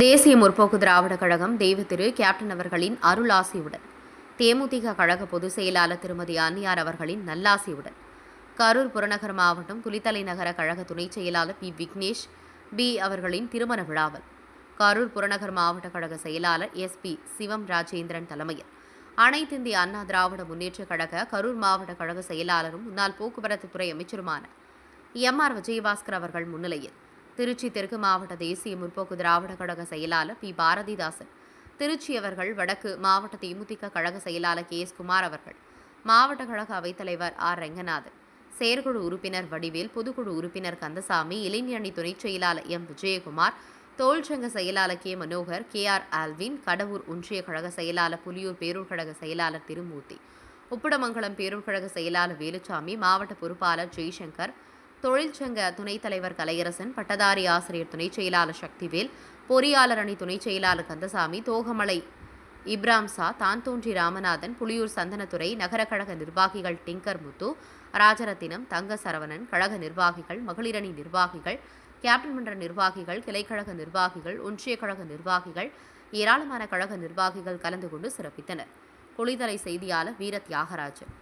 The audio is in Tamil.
தேசிய முற்போக்கு திராவிட கழகம் தெய்வத்திரு கேப்டன் அவர்களின் அருளாசியுடன், தேமுதிக கழக பொதுச் செயலாளர் திருமதி அன்னியார் அவர்களின் நல்லாசியுடன், கரூர் புறநகர் மாவட்டம் குளித்தலை நகர கழக துணைச் செயலாளர் பி விக்னேஷ் பி அவர்களின் திருமண விழாவில் கரூர் புறநகர் மாவட்ட கழக செயலாளர் எஸ்.பி. சிவம் ராஜேந்திரன் தலைமையில் அனைத்திந்திய அண்ணா திராவிட முன்னேற்றக் கழக கரூர் மாவட்ட கழக செயலாளரும் முன்னாள் போக்குவரத்து துறை அமைச்சருமான எம்.ஆர். விஜயபாஸ்கர் அவர்கள் முன்னிலையில் திருச்சி தெற்கு மாவட்ட தேசிய முற்போக்கு திராவிட கழக செயலாளர் பி. பாரதிதாசன், திருச்சி அவர்கள் வடக்கு மாவட்ட தேமுதிக கழக செயலாளர் கே.எஸ். குமார் அவர்கள், மாவட்ட கழக அவைத்தலைவர் ஆர். ரெங்கநாதன், செயற்குழு உறுப்பினர் வடிவேல், பொதுக்குழு உறுப்பினர் கந்தசாமி, இளைஞரணி துணைச் செயலாளர் எம். விஜயகுமார், தொழிற்சங்க செயலாளர் K. Manohar, KR. Alvin, Kadavur ஒன்றிய கழக செயலாளர் புலியூர் பேரூர் கழக செயலாளர் திருமூர்த்தி, உப்படமங்கலம் பேரூர் கழக செயலாளர் வேலுச்சாமி, மாவட்ட பொறுப்பாளர் ஜெய்சங்கர், தொழிற்சங்க துணைத் தலைவர் கலையரசன், பட்டதாரி ஆசிரியர் துணைச் செயலாளர் சக்திவேல், பொறியாளர் அணி துணைச் செயலாளர் கந்தசாமி, தோகமலை இப்ராம்சா, தான்தோன்றி ராமநாதன், புலியூர் சந்தனத்துறை, நகர கழக நிர்வாகிகள் டிங்கர் முத்து, ராஜரத்தினம், தங்க சரவணன், கழக நிர்வாகிகள், மகளிரணி நிர்வாகிகள், கேப்டன் மன்ற நிர்வாகிகள், கிளைக்கழக நிர்வாகிகள், ஒன்றிய கழக நிர்வாகிகள், ஏராளமான கழக நிர்வாகிகள் கலந்து கொண்டு சிறப்பித்தனர். குளித்தலை செய்தியாளர் வீர தியாகராஜன்.